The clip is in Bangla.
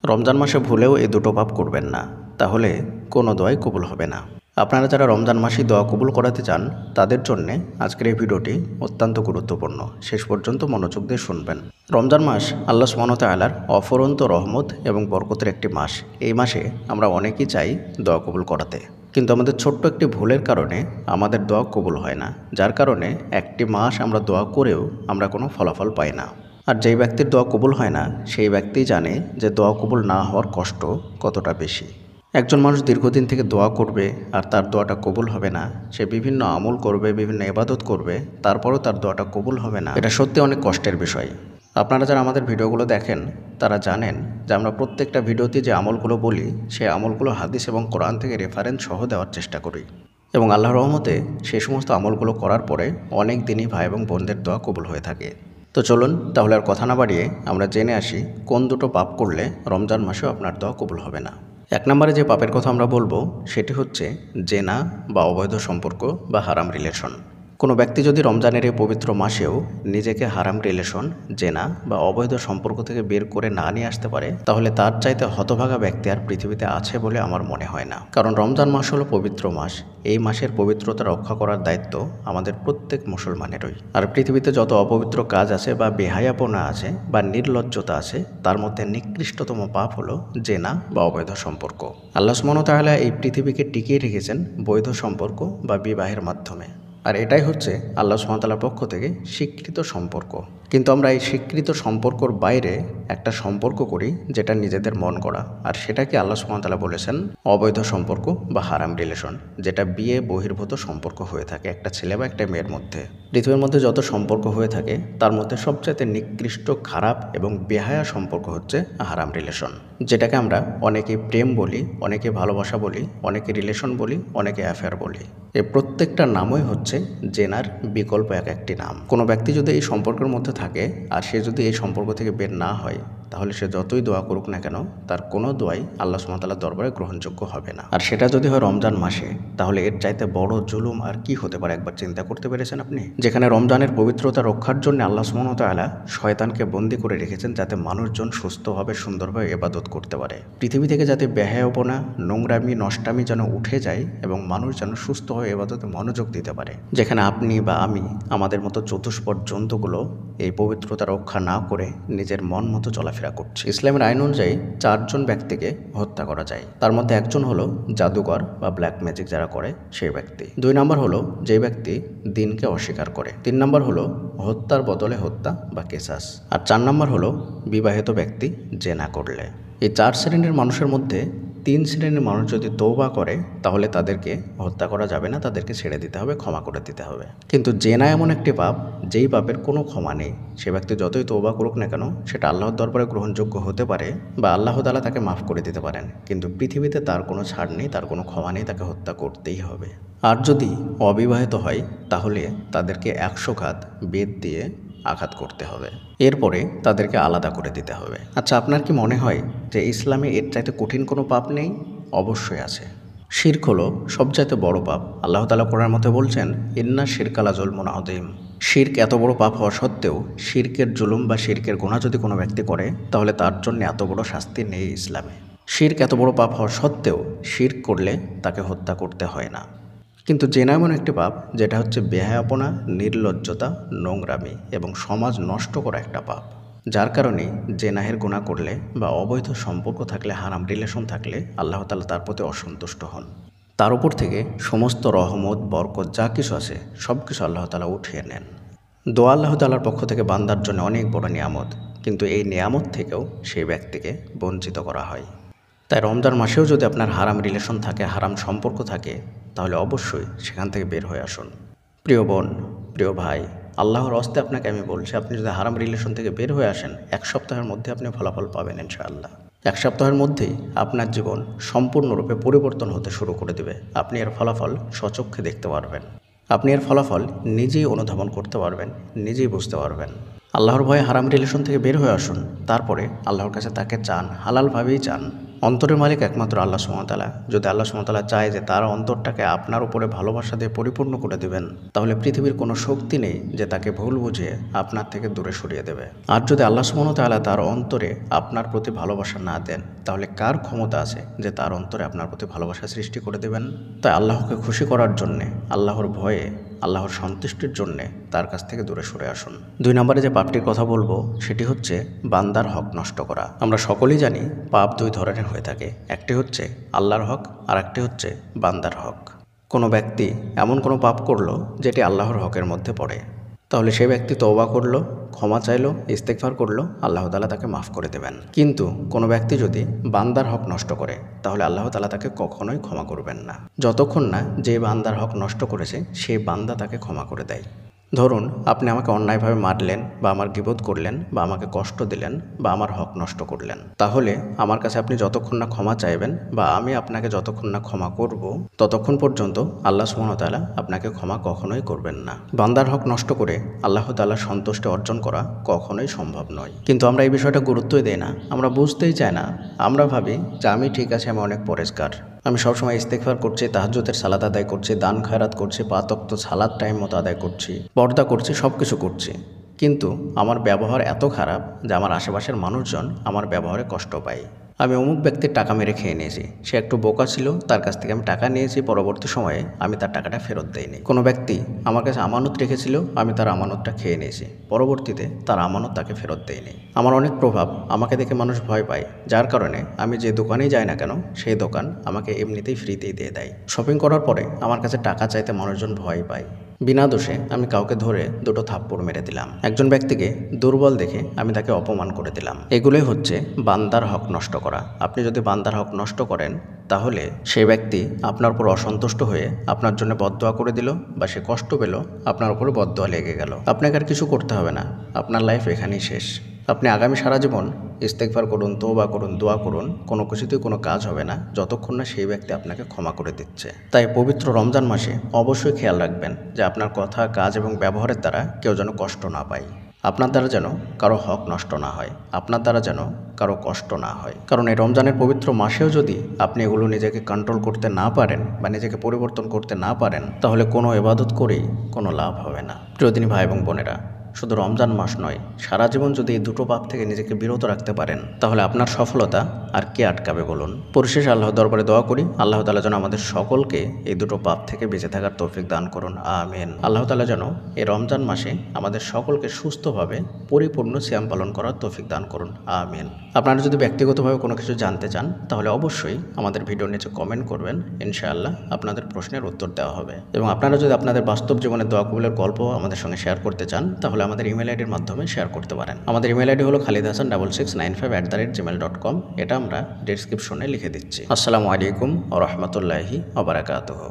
রমজান মাসে ভুলেও এই দুটো পাপ করবেন না, তাহলে কোনো দোয়াই কবুল হবে না। আপনারা যারা রমজান মাসেই দোয়া কবুল করাতে চান তাদের জন্যে আজকের এই ভিডিওটি অত্যন্ত গুরুত্বপূর্ণ। শেষ পর্যন্ত মনোযোগ দিয়ে শুনবেন। রমজান মাস আল্লাহ সুবহানাহু ওয়া তাআলার অফুরন্ত রহমত এবং বরকতের একটি মাস। এই মাসে আমরা অনেকেই চাই দোয়া কবুল করাতে, কিন্তু আমাদের ছোট্ট একটি ভুলের কারণে আমাদের দোয়া কবুল হয় না, যার কারণে একটি মাস আমরা দোয়া করেও আমরা কোনো ফলাফল পাই না। আর যেই ব্যক্তির দোয়া কবুল হয় না সেই ব্যক্তিই জানে যে দোয়া কবুল না হওয়ার কষ্ট কতটা বেশি। একজন মানুষ দীর্ঘদিন থেকে দোয়া করবে আর তার দোয়াটা কবুল হবে না, সে বিভিন্ন আমল করবে, বিভিন্ন ইবাদত করবে, তারপরও তার দোয়াটা কবুল হবে না, এটা সত্যি অনেক কষ্টের বিষয়। আপনারা যারা আমাদের ভিডিওগুলো দেখেন তারা জানেন যে আমরা প্রত্যেকটা ভিডিওতে যে আমলগুলো বলি সেই আমলগুলো হাদিস এবং কোরআন থেকে রেফারেন্স সহ দেওয়ার চেষ্টা করি, এবং আল্লাহর রহমতে সেই সমস্ত আমলগুলো করার পরে অনেক দিনই ভাই এবং বোনদের দোয়া কবুল হয়ে থাকে। তো চলুন তাহলে আর কথা না বাড়িয়ে আমরা জেনে আসি কোন দুটো পাপ করলে রমজান মাসেও আপনার দোয়া কবুল হবে না। এক নম্বরে যে পাপের কথা আমরা বলবো সেটি হচ্ছে জেনা বা অবৈধ সম্পর্ক বা হারাম রিলেশন। কোনো ব্যক্তি যদি রমজানের এই পবিত্র মাসেও নিজেকে হারাম রিলেশন, জেনা বা অবৈধ সম্পর্ক থেকে বের করে না নিয়ে আসতে পারে, তাহলে তার চাইতে হতভাগা ব্যক্তি আর পৃথিবীতে আছে বলে আমার মনে হয় না। কারণ রমজান মাস হলো পবিত্র মাস। এই মাসের পবিত্রতা রক্ষা করার দায়িত্ব আমাদের প্রত্যেক মুসলমানেরই। আর পৃথিবীতে যত অপবিত্র কাজ আছে বা বেহায়াপনা আছে বা নির্লজ্জতা আছে, তার মধ্যে নিকৃষ্টতম পাপ হলো জেনা বা অবৈধ সম্পর্ক। আল্লাহ সুবহানাহু ওয়া তাআলা এই পৃথিবীকে টিকিয়ে রেখেছেন বৈধ সম্পর্ক বা বিবাহের মাধ্যমে। আর এটাই হচ্ছে আল্লাহ সুবহানাহু ওয়া তাআলার পক্ষ থেকে স্বীকৃত সম্পর্ক। কিন্তু আমরা এই স্বীকৃত সম্পর্কর বাইরে একটা সম্পর্ক করি যেটা নিজেদের মন গড়া, আর সেটাকে আল্লাহ সুবহানাহু ওয়া তাআলা বলেছেন অবৈধ সম্পর্ক বা হারাম রিলেশন, যেটা বিয়ে বহির্ভূত সম্পর্ক হয়ে থাকে একটা ছেলে বা একটা মেয়ের মধ্যে। পৃথিবীর মধ্যে যত সম্পর্ক হয়ে থাকে তার মধ্যে সবচাইতে নিকৃষ্ট, খারাপ এবং বেহায়া সম্পর্ক হচ্ছে হারাম রিলেশন, যেটাকে আমরা অনেকে প্রেম বলি, অনেকে ভালোবাসা বলি, অনেকে রিলেশন বলি, অনেকে অ্যাফেয়ার বলি। এই প্রত্যেকটা নামই হচ্ছে জেনার বিকল্প এক একটি নাম। কোনো ব্যক্তি যদি এই সম্পর্কের মধ্যে থাকে আর সে যদি এই সম্পর্ক থেকে বের না হয়, তাহলে সে যতই দোয়া করুক না কেন তার কোনো দোয়াই আল্লাহ সুবহানাহু ওয়া তাআলার দরবারে গ্রহণযোগ্য হবে না। আর সেটা যদি হয় রমজান মাসে, তাহলে এর চাইতে বড় জুলুম আর কি হতে পারে একবার চিন্তা করতে পেরেছেন আপনি? যেখানে রমজানের পবিত্রতা রক্ষার জন্য আল্লাহ সুবহানাহু ওয়া তাআলা শয়তানকে বন্দী করে রেখেছেন যাতে মানুষজন সুস্থভাবে সুন্দরভাবে ইবাদত করতে পারে। পৃথিবী থেকে যাতে বেহায়াপনা, নোংরামি, নষ্টামি যেন উঠে যায় এবং মানুষ যেন সুস্থভাবে ইবাদতে মনোযোগ দিতে পারে। যেখানে আপনি বা আমি, আমাদের মতো চতুষ্পদ জন্তুগুলো এই পবিত্রতা রক্ষা না করে নিজের মন মতো চলাফেরা করছে। ইসলামের আইন অনুযায়ী 4 জন ব্যক্তিকে হত্যা করা যায়। তার মধ্যে একজন হলো জাদুকর বা ব্ল্যাক ম্যাজিক যারা করে সেই ব্যক্তি। 2 নম্বর হলো যে ব্যক্তি দিনকে অস্বীকার করে। 3 নম্বর হলো হত্যার বদলে হত্যা বা কেসাস। আর 4 নম্বর হলো বিবাহিত ব্যক্তি জেনা করলে। এই 4 শ্রেণীর মানুষের মধ্যে 3 শ্রেণীর মানুষ যদি তওবা করে তাহলে তাদেরকে হত্যা করা যাবে না, তাদেরকে ছেড়ে দিতে হবে, ক্ষমা করে দিতে হবে। কিন্তু জেনা এমন একটি পাপ যেই পাপের কোনো ক্ষমা নেই। সে ব্যক্তি যতই তওবা করুক না কেন সেটা আল্লাহর দরবারে গ্রহণযোগ্য হতে পারে বা আল্লাহ তাআলা তাকে মাফ করে দিতে পারেন, কিন্তু পৃথিবীতে তার কোনো ছাড় নেই, তার কোনো ক্ষমা নেই, তাকে হত্যা করতেই হবে। আর যদি অবিবাহিত হয় তাহলে তাদেরকে 100 ঘাত বেত দিয়ে আঘাত করতে হবে, এরপরে তাদেরকে আলাদা করে দিতে হবে। আচ্ছা, আপনার কি মনে হয় যে ইসলামে এর চাইতে কঠিন কোনো পাপ নেই? অবশ্যই আছে। শিরক হলো সবচাইতে বড় পাপ। আল্লাহ তাআলা কোরআনের মধ্যে বলছেন, ইন্না শিরকা লাযুলমুন আযীম। শিরক এত বড় পাপ হওয়া সত্ত্বেও শিরকের জুলুম বা শিরকের গুনাহ যদি কোনো ব্যক্তি করে তাহলে তার জন্য এত বড় শাস্তি নেই ইসলামে। শিরক এত বড় পাপ হওয়া সত্ত্বেও শিরক করলে তাকে হত্যা করতে হয় না। কিন্তু জেনা এমন একটি পাপ যেটা হচ্ছে বেহায়াপনা, নির্লজ্জতা, নোংরামি এবং সমাজ নষ্ট করা একটা পাপ, যার কারণে জেনাহের গুনাহ করলে বা অবৈধ সম্পর্ক থাকলে, হারাম রিলেশন থাকলে আল্লাহ তাআলা তার প্রতি অসন্তুষ্ট হন। তার উপর থেকে সমস্ত রহমত, বরকত যা কিছু আছে সব কিছু আল্লাহ তাআলা উঠিয়ে নেন। দোয়া আল্লাহ তাআলার পক্ষ থেকে বান্দার জন্য অনেক বড় নিয়ামত, কিন্তু এই নিয়ামত থেকেও সেই ব্যক্তিকে বঞ্চিত করা হয়। তাই রমজান মাসেও যদি আপনার হারাম রিলেশন থাকে, হারাম সম্পর্ক থাকে, তাহলে অবশ্যই সেখান থেকে বের হয়ে আসুন। প্রিয় বোন, প্রিয় ভাই, আল্লাহর হস্তে আপনাকে আমি বলছি, আপনি যদি হারাম রিলেশন থেকে বের হয়ে আসেন 1 সপ্তাহের মধ্যে আপনি ফলাফল পাবেন ইনশাআল্লাহ। 1 সপ্তাহের মধ্যেই আপনার জীবন সম্পূর্ণরূপে পরিবর্তন হতে শুরু করে দেবে। আপনি এর ফলাফল স্বচক্ষে দেখতে পারবেন। আপনি এর ফলাফল নিজেই অনুধাবন করতে পারবেন, নিজেই বুঝতে পারবেন। আল্লাহর ভয়ে হারাম রিলেশন থেকে বের হয়ে আসুন, তারপরে আল্লাহর কাছে তাকে চান, হালালভাবেই চান। অন্তরের মালিক একমাত্র আল্লাহ সুবহানাহু ওয়া তাআলা। যদি আল্লাহ সুবহানাহু ওয়া তাআলা চায় যে তার অন্তরটাকে আপনার উপরে ভালোবাসা দিয়ে পরিপূর্ণ করে দিবেন, তাহলে পৃথিবীর কোনো শক্তি নেই যে তাকে ভুল বুঝিয়ে আপনার থেকে দূরে সরিয়ে দেবে। আর যদি আল্লাহ সুবহানাহু ওয়া তাআলা তার অন্তরে আপনার প্রতি ভালোবাসা না দেন, তাহলে কার ক্ষমতা আছে যে তার অন্তরে আপনার প্রতি ভালোবাসা সৃষ্টি করে দেবেন? তাই আল্লাহকে খুশি করার জন্যে, আল্লাহর ভয়ে, আল্লাহর সন্তুষ্টির জন্যে তার কাছ থেকে দূরে সরে আসুন। 2 নম্বরে যে পাপটির কথা বলবো সেটি হচ্ছে বান্দার হক নষ্ট করা। আমরা সকলেই জানি পাপ 2 ধরনের হয়ে থাকে। একটি হচ্ছে আল্লাহর হক, আর একটি হচ্ছে বান্দার হক। কোনো ব্যক্তি এমন কোনো পাপ করলো যেটি আল্লাহর হকের মধ্যে পড়ে, তাহলে সে ব্যক্তি তওবা করলো, ক্ষমা চাইলো, ইস্তেগফার করলো, আল্লাহ তাআলা তাকে মাফ করে দেবেন। কিন্তু কোনো ব্যক্তি যদি বান্দার হক নষ্ট করে, তাহলে আল্লাহ তাআলা তাকে কখনোই ক্ষমা করবেন না, যতক্ষণ না যে বান্দার হক নষ্ট করেছে সেই বান্দা তাকে ক্ষমা করে দেয়। ধরুন আপনি আমাকে অন্যায়ভাবে মারলেন, বা আমার গীবত করলেন, বা আমাকে কষ্ট দিলেন, বা আমার হক নষ্ট করলেন, তাহলে আমার কাছে আপনি যতক্ষণ না ক্ষমা চাইবেন, বা আমি আপনাকে যতক্ষণ না ক্ষমা করব, ততক্ষণ পর্যন্ত আল্লাহ সুবহানাহু ওয়া তাআলা আপনাকে ক্ষমা কখনোই করবেন না। বান্দার হক নষ্ট করে আল্লাহ তাআলার সন্তুষ্টি অর্জন করা কখনোই সম্ভব নয়। কিন্তু আমরা এই বিষয়টা গুরুত্বই দেই না, আমরা বুঝতেই চাই না। আমরা ভাবি যে আমি ঠিক আছে, আমি অনেক পরেজগার, আমি সবসময় ইস্তেগফার করছি, তাহাজ্জুদের সালাত আদায় করছি, দান খয়রাত করছি, 5 ওয়াক্ত সালাত টাইম মতো আদায় করছি, পর্দা করছি, সব কিছু করছি, কিন্তু আমার ব্যবহার এত খারাপ যে আমার আশেপাশের মানুষজন আমার ব্যবহারে কষ্ট পায়। আমি অমুক ব্যক্তির টাকা মেরে খেয়ে নিয়েছি, সে একটু বোকা ছিল, তার কাছ থেকে আমি টাকা নিয়েছি, পরবর্তী সময়ে আমি তার টাকাটা ফেরত দেইনি। কোনো ব্যক্তি আমার কাছে আমানত রেখেছিল, আমি তার আমানতটা খেয়ে নিয়েছি, পরবর্তীতে তার আমানত তাকে ফেরত দেইনি। আমার অনেক প্রভাব, আমাকে দেখে মানুষ ভয় পায়, যার কারণে আমি যে দোকানেই যাই না কেন সেই দোকান আমাকে এমনিতেই ফ্রিতেই দিয়ে দেয়। শপিং করার পরে আমার কাছে টাকা চাইতে মানুষজন ভয় পায়। বিনা দোষে আমি কাউকে ধরে 2টো থাপ্পড় মেরে দিলাম। একজন ব্যক্তিকে দুর্বল দেখে আমি তাকে অপমান করে দিলাম। এগুলোই হচ্ছে বান্দার হক নষ্ট করা। আপনি যদি বান্দার হক নষ্ট করেন, তাহলে সেই ব্যক্তি আপনার উপর অসন্তুষ্ট হয়ে আপনার জন্য বদদোয়া করে দিল, বা সে কষ্ট পেল, আপনার উপরে বদদোয়া লেগে গেল। আপনাকে আর কিছু করতে হবে না, আপনার লাইফ এখানেই শেষ। আপনি আগামী সারা জীবন ইস্তেগফার করুন, তওবা করুন, দোয়া করুন, কোনো কিছুতেই কোনো কাজ হবে না যতক্ষণ না সেই ব্যক্তি আপনাকে ক্ষমা করে দিচ্ছে। তাই পবিত্র রমজান মাসে অবশ্যই খেয়াল রাখবেন যে আপনার কথা, কাজ এবং ব্যবহারের দ্বারা কেউ যেন কষ্ট না পায়, আপনার দ্বারা যেন কারো হক নষ্ট না হয়, আপনার দ্বারা যেন কারো কষ্ট না হয়। কারণ এই রমজানের পবিত্র মাসেও যদি আপনি এগুলো নিজেকে কন্ট্রোল করতে না পারেন, বা নিজেকে পরিবর্তন করতে না পারেন, তাহলে কোনো ইবাদত করেই কোনো লাভ হবে না। প্রিয়দিনী ভাই এবং বোনেরা, শুধু রমজান মাস নয়, সারা জীবন যদি এই 2টো পাপ থেকে নিজেকে বিরত রাখতে পারেন, তাহলে আপনার সফলতা আর কে আটকাবে বলুন? পরিশেষে আল্লাহর দরবারে দোয়া করি, আল্লাহ তাআলা যেন আমাদের সকলকে এই 2টো পাপ থেকে বেঁচে থাকার তৌফিক দান করুন, আমিন। আল্লাহ তাআলা যেন এই রমজান মাসে আমাদের সকলকে সুস্থভাবে পরিপূর্ণ সিয়াম পালন করার তৌফিক দান করুন, আমিন। আপনারা যদি ব্যক্তিগতভাবে কোনো কিছু জানতে চান, তাহলে অবশ্যই আমাদের ভিডিওর নিচে কমেন্ট করবেন, ইনশাআল্লাহ আপনাদের প্রশ্নের উত্তর দেওয়া হবে। এবং আপনারা যদি আপনাদের বাস্তব জীবনের দোয়া কবুলের গল্প আমাদের সঙ্গে শেয়ার করতে চান, তাহলে আমাদের ইমেল আইডির মাধ্যমে শেয়ার করতে পারেন। আমাদের ইমেল আইডি হলো khalidhasan6695@gmail.com। এটা আমরা ডেসক্রিপশনে লিখে দিচ্ছি। আসসালামু আলাইকুম ওয়া রাহমাতুল্লাহি ওয়া বারাকাতুহু।